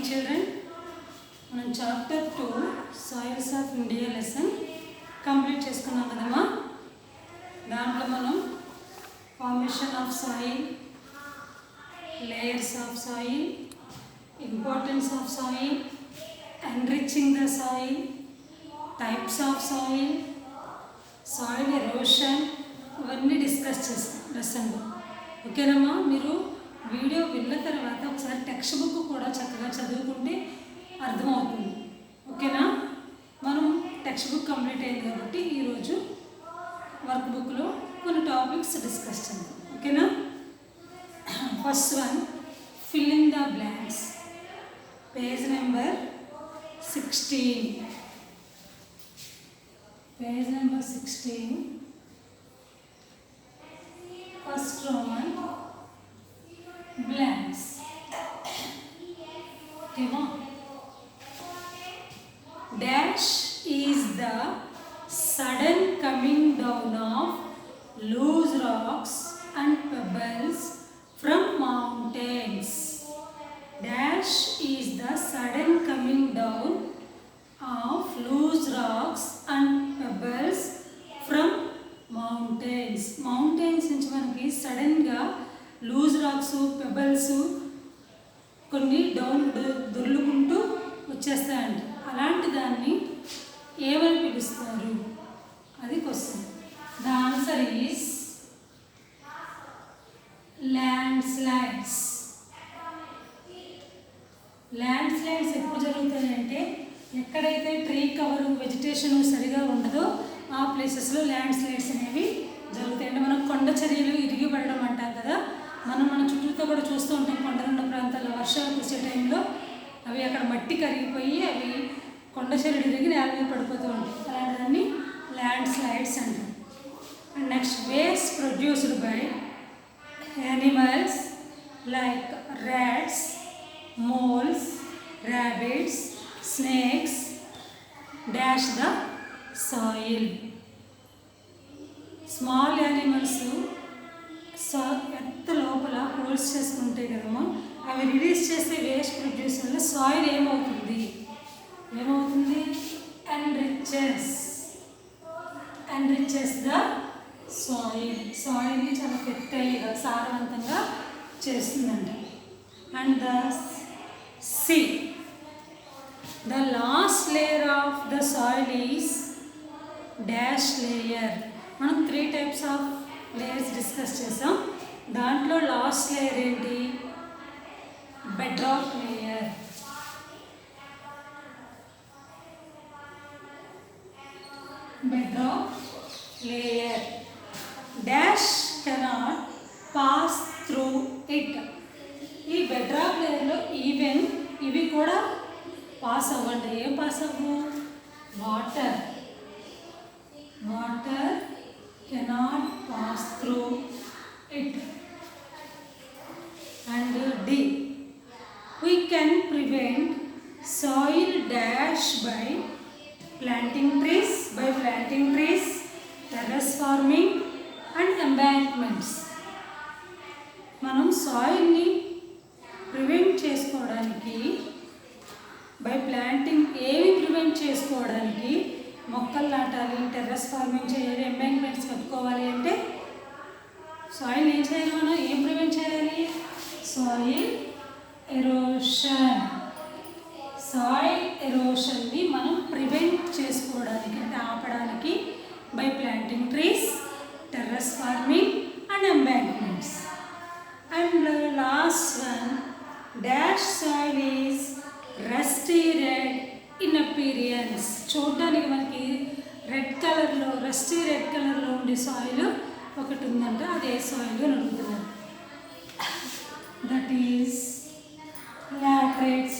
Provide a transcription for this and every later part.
children. మనం chapter 2 soils of India lesson complete చేసుకున్నాం కదమ్మా. దాంట్లో మనం formation of soil, layers of soil, importance of soil, enriching the soil, types of soil, soil erosion ఇవన్నీ discuss చేస్తాం లెసన్లో. ఓకేనమ్మా, మీరు వీడియో విన్న తర్వాత ఒకసారి టెక్స్ట్ బుక్ కూడా చక్కగా చదువుకుంటే అర్థమవుతుంది. ఓకేనా, మనం టెక్స్ట్ బుక్ కంప్లీట్ అయింది కాబట్టి ఈరోజు వర్క్ బుక్లో కొన్ని టాపిక్స్ డిస్కస్ చేద్దాం. ఓకేనా, first one fill in the blanks, page number 16. Page number 16, first Roman blanks. Okay, dash is the sudden coming down of loose rocks and pebbles from mountains. Dash is the sudden coming down of loose rocks and pebbles from mountains. Mountains నుంచి మనకి సడన్గా loose racks, pebbles కొన్ని down దొర్లుకుంటూ వచ్చేస్తాయంట. అలాంటి దాన్ని ఏమని పిలుస్తారు? అది question. The answer is land slides. Land slides ఎప్పుడు జరుగుతాయంటే ఎక్కడైతే ట్రీ కవర్, వెజిటేషన్ సరిగా ఉండదో ఆ ప్లేసెస్లో ల్యాండ్ స్లైడ్స్ అనేవి జరుగుతాయి. అంటే మనం కొండ చర్యలు ఇరిగి పడడం అంటాం కదా, మన చుట్టూతో కూడా చూస్తూ ఉంటాం. కొండలున్న ప్రాంతాల్లో వర్షాలు కురిసే టైంలో అవి అక్కడ మట్టి కరిగిపోయి అవి కొండ చర్యలు ఇరిగి నేల మీద పడిపోతూ ఉంటాయి. అలాంటి దాన్ని ల్యాండ్ స్లైడ్స్ అంటాం. And next, waste produced by animals like rats, moles, rabbits, snakes dash the soil. Small animals earth లోపల హోల్స్ చేసుకుంటాయి కదమ్మా, అవి రిలీజ్ చేసే వేస్ట్ ప్రొడ్యూస్ వల్ల సాయిల్ ఏమవుతుంది? Enriches the soil. సాయిల్ని చాలా ఫెర్టైల్గా, సారవంతంగా చేస్తుందంట. And the C, the last layer of the soil is dash layer. మనం 3 టైప్స్ ఆఫ్ లేయర్స్ డిస్కస్ చేసాం. దాంట్లో లాస్ట్ లేయర్ ఏంటి? Bedrock layer. Bed rock layer dash cannot pass through it. ఈ బెడ్ రాక్ లేయర్లో even ఇవి కూడా pass అవ్వండి. ఏం పాస్ అవ్వు? Water cannot pass through it. And D, we can prevent soil dash by planting trees, terrace farming and embankments. మనం సాయిల్ని prevent చేసుకోవడానికి by planting, ఏవి ప్రివెంట్ చేసుకోవడానికి? మొక్కలు నాటాలి, టెర్రస్ ఫార్మింగ్ చేయాలి, ఎంబాంక్మెంట్స్ కట్టుకోవాలి. అంటే సాయిల్ ఏం చేయాలి? మనం ఏం ప్రివెంట్ చేయాలి? Soil erosion. సాయిల్ ఎరోషన్ని మనం ప్రివెంట్ చేసుకోవడానికి, అంటే ఆపడానికి by planting trees, terrace farming and embankments. And last one, dash soil is rusty red in appearance. చూడడానికి మనకి రెడ్ కలర్లో, రస్టీ రెడ్ కలర్లో ఉండే సాయిల్ ఒకటి ఉందంట. అదే సాయిల్ అని అడుగుతున్నారు. That is laterite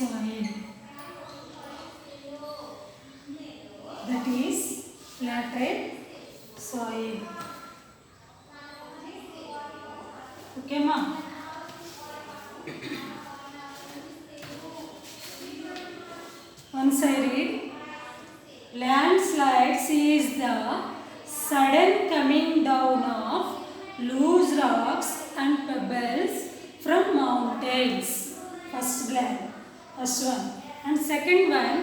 soil. ఓకేమా? Once I read, landslides is the sudden coming down of loose rocks and pebbles from mountains. First blank. First one. And second one,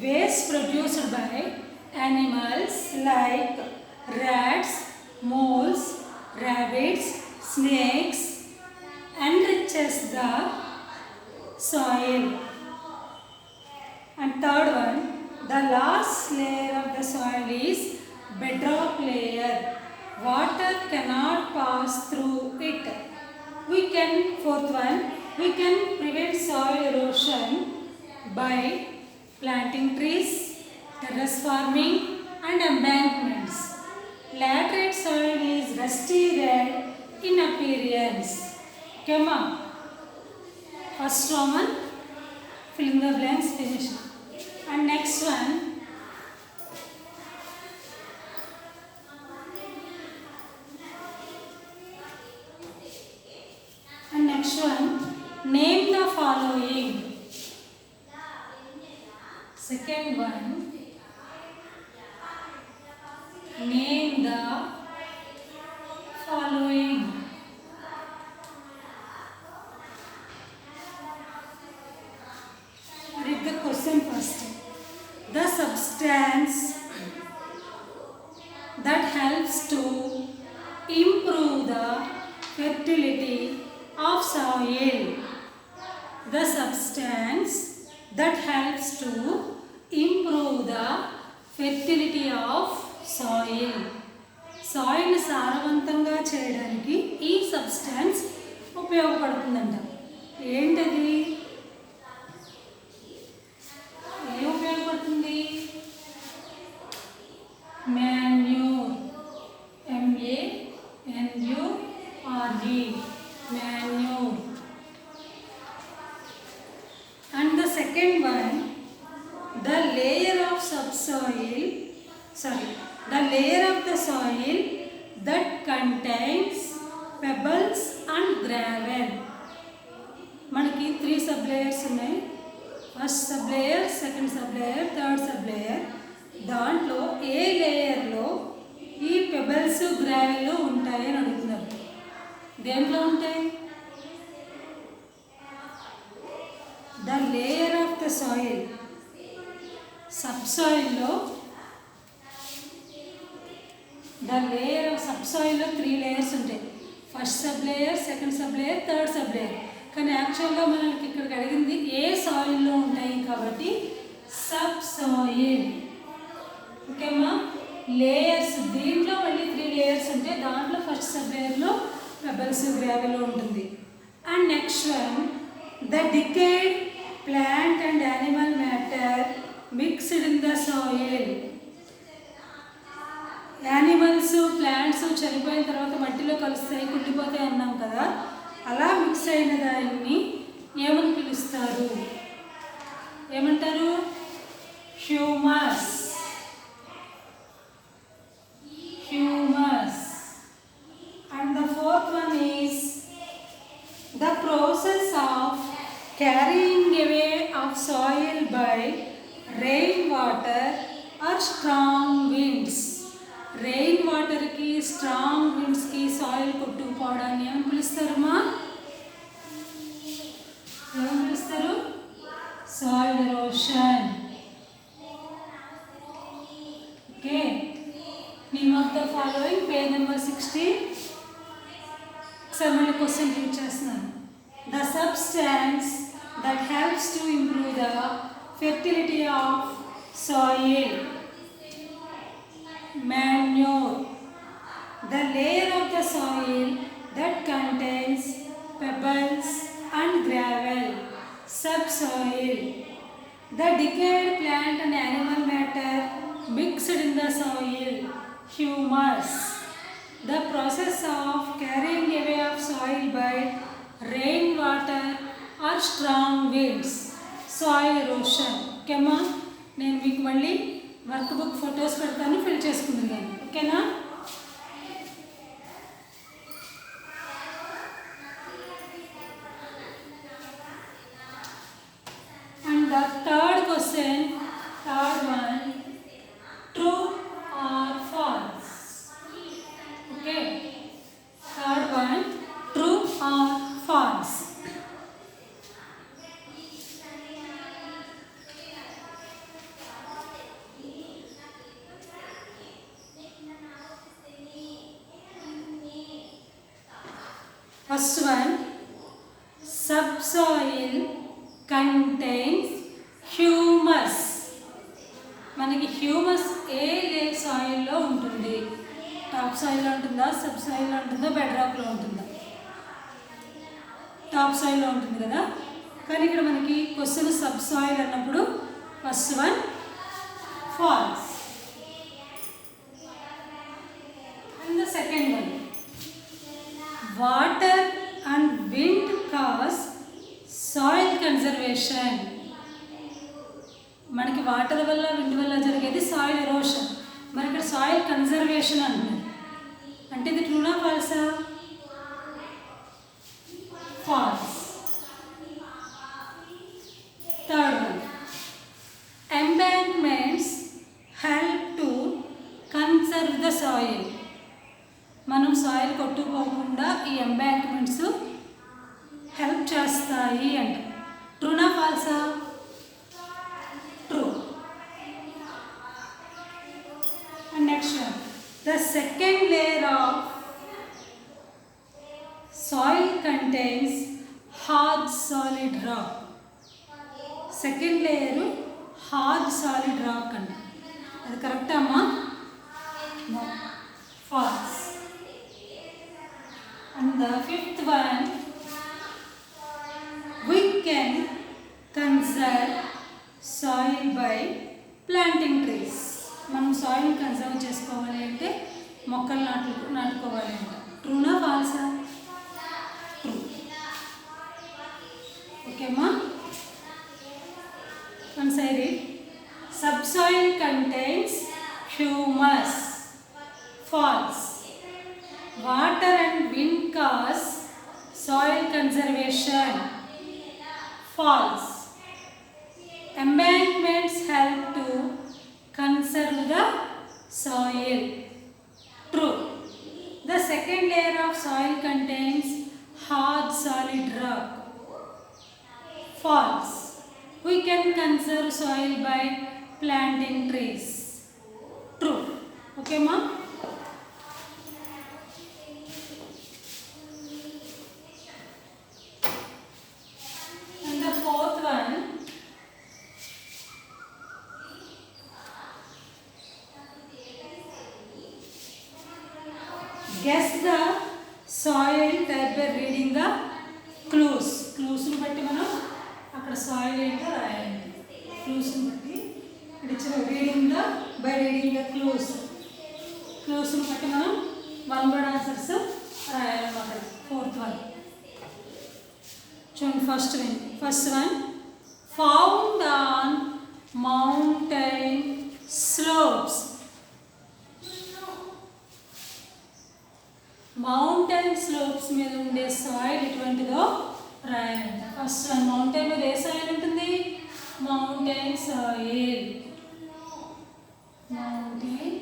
waste produced by animals like rats, moles, rabbits, snakes enriches the soil. And third one, the last layer of the soil is bedrock layer. Water cannot pass through it. Fourth one, we can prevent soil erosion by planting trees, terrace farming and embankments. Laterite soil is rusty red in appearance. Come on. First Roman, fill in the blanks, finish. And next one, name the following. Second one, name the following. Read the question first. The substance that helps to improve the fertility of soil. The substance that helps to improve the fertility of soil. Soil సారవంతంగా చేయడానికి ఈ substance ఉపయోగపడుతుందంట. ఏంటది? ఏం ఉపయోగపడుతుంది? Manure, MANURE, manure. And the second one, the layer of the soil that contains pebbles and gravel. మనకి 3 sub layers ఉన్నాయి. First sub layer, second sub layer, third sub layer. దాంట్లో ఏ లేయర్లో ఈ పెబల్స్ గ్రావెల్ ఉంటాయి అని అడుగుతున్నారు. దేంట్లో ఉంటాయి? The layer of the soil, సబ్సాయిల్లో సబ్సాయిల్లో 3 లేయర్స్ ఉంటాయి. First sub layer, second sub layer, third sub layer. కానీ యాక్చువల్గా మనకి ఇక్కడికి అడిగింది ఏ సాయిల్లో ఉంటాయి కాబట్టి సబ్ సాయిల్. ఓకేమ్మా? లేయర్స్ దీంట్లో మళ్ళీ 3 లేయర్స్ ఉంటాయి. దాంట్లో ఫస్ట్ సబ్ లేయర్లో పెబల్స్ గ్రావెల్ ఉంటుంది. And next one, the decade plant and animal matter mixed in the soil. Animals, plants చనిపోయిన తర్వాత మట్టిలో కలుస్తాయి, కుళ్ళిపోతాయి అన్నాం కదా. అలా మిక్స్ అయిన దాన్ని ఏమని పిలుస్తారు? ఏమంటారు? Humus. And the fourth one is the process of carrying away of soil by rainwater or strong winds. Rainwater ki, strong winds ki soil కొట్టుకుపోవడాన్ని ఏమని పిలుస్తారమ్మా? ఏమని పిలుస్తారు? Soil erosion. Okay. Name of the following, page number 60. Many question read చేస్తున్నాను. The substance that helps to improve the fertility of soil. Manure. The layer of the soil that contains pebbles and gravel. Subsoil. The decayed plant and animal matter mixed in the soil. Humus. The process of carrying away of soil by rainwater or strong winds. Soil erosion. ఓకేమా? నేను మీకు మళ్ళీ work book photos పెడతాను, fill చేసుకుంటున్నాను. ఓకేనా? And the third question, third one, true or false? Okay. Third one, true or false? First one, subsoil contains humus. మనకి humus ఏ సాయిల్లో ఉంటుంది? Top సాయిల్లో ఉంటుందా, sub సాయిల్లో ఉంటుందా, బెడ్ రాక్లో ఉంటుందా? టాప్ సాయిల్లో ఉంటుంది కదా. కానీ ఇక్కడ మనకి క్వశ్చన్ సబ్ సాయిల్ అన్నప్పుడు first one falls. And the second one, water and wind cause soil conservation. మనకి వాటర్ వల్ల విండ్ వల్ల జరిగేది సాయిల్ ఎరోషన్. మరి ఇక్కడ సాయిల్ కన్జర్వేషన్ అంటున్నారు. అంటే ఇది ట్రూనా ఫాల్సా? False. Third one, embankments help to conserve the soil. మనం సాయిల్ కొట్టుకోకుండా ఈ ఎంబాంక్మెంట్స్ హెల్ప్ చేస్తాయి అంట. ట్రూనా ఫాల్సా? True. And next one, the second layer of soil contains hard solid rock. Second layer hard solid rock అంట. అది కరెక్టా అమ్మా? False. And the fifth one, we can conserve soil by planting trees. మనం soil conserve చేసుకోవాలి అంటే మొక్కలు నాటుకోవాలి అంట. ట్రూనా ఫాల్సా? ట్రూ. ఓకేమ్మా. Once I read, subsoil contains humus. False. Water and wind cause soil conservation. False. Embankments help to conserve the soil. True. The second layer of soil contains hard solid rock. False. We can conserve soil by planting trees. True. Okay, ma? And the fourth one, guess the soil type by reading the clues. Clues ని బట్టి మనం అక్కడ soil ఏంటో రాయాలి. Clues ని బట్టి ఇచ్చిన reading the by reading the clues. Clues ని బట్టి మనం వన్ వర్డ్ ఆన్సర్స్ రాయాలన్నమాట. ఫోర్త్ వన్ చూడండి. First one, found on mountain slopes. Mountain slopes మీద ఉండే సాయిల్ ఎటువంటిదో రాయాలంట. ఫస్ట్ వన్, మౌంటైన్ మీద ఏ సాయిల్ ఉంటుంది? Mountain soil. Mountain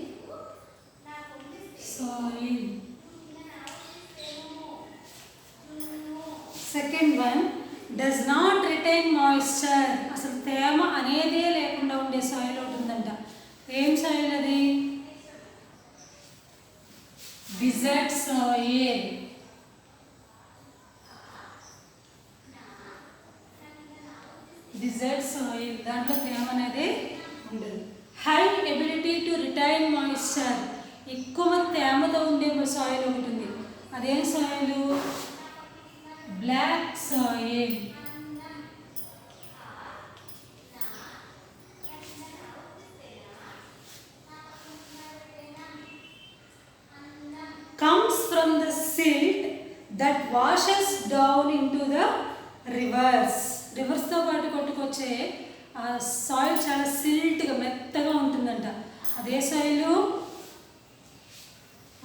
soil. Second one, does not retain moisture. అసలు తేమ అనేదే లేకుండా ఉండే సాయిల్ ఉంటుందంట. ఏం సాయిల్ అది? Desert soil. డిజర్ట్ సాయిల్, దాంట్లో తేమ అనేది ఉండదు. High ability to retain moisture, ఎక్కువ తేమతో ఉండే సాయిల్ ఒకటి ఉంది. అదేం soil? Black soil. Comes from the silt that washes down into the rivers. రివర్స్తో పాటు కొట్టుకొచ్చే ఆ సాయిల్ చాలా సిల్ట్గా మెత్తగా ఉంటుందంట. అదే సాయిల్?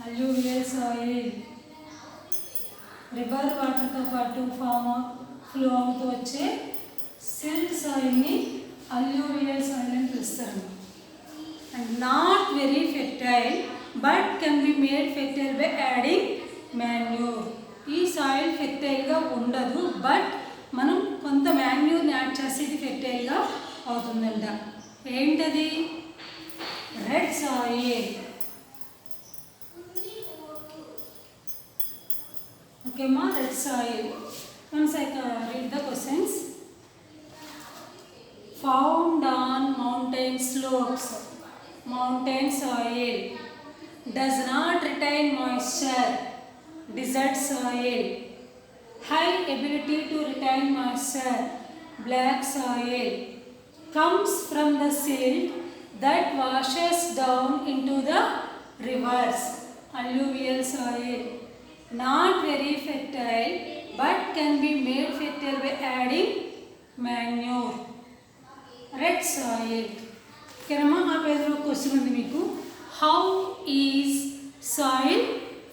Alluvial soil. రివర్ వాటర్తో పాటు ఫ్లో అవుతూ వచ్చే సిల్ట్ సాయిల్ని అల్యూవియల్ సాయిల్ అని పిలుస్తారు. And not very fertile but can be made fertile by adding manure. ఈ సాయిల్ ఫెర్టైల్గా ఉండదు, బట్ మనం కొంత మాన్యూర్ని యాడ్ చేసి ఇది ఫెర్టైల్గా అవుతుందంట. ఏంటది? Red soil. Okay, ma, red soil. Once I read the questions. Found on mountain slopes, mountain soil does not retain moisture. Desert soil, high ability to retain moisture. Black soil, comes from the silt that washes down into the rivers. Alluvial soil, not very fertile but can be made fertile by adding manure. Red soil. Kerama ఆ పేజీలో question ఉంది మీకు. How is soil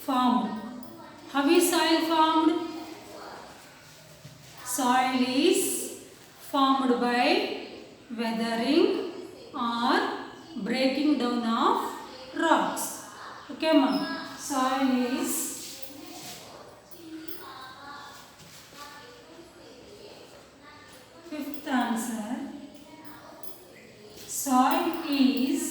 formed? How is soil formed? Soil is formed by weathering or breaking down of rocks. Okay, ma. Soil is fifth answer. Soil is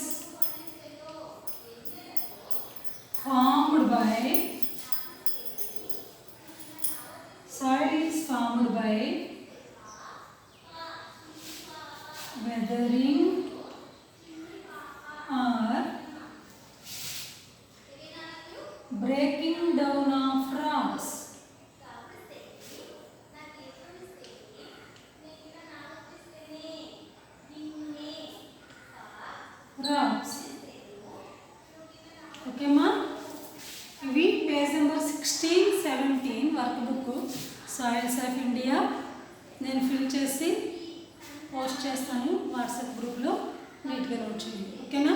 formed by weathering or breaking down of rocks. Okay, ma. ఇవి page number 16-17 work book soils of India. నేను fill చేసి post చేస్తాను WhatsApp గ్రూప్లో. నీట్గా note చేయండి. ఓకేనా?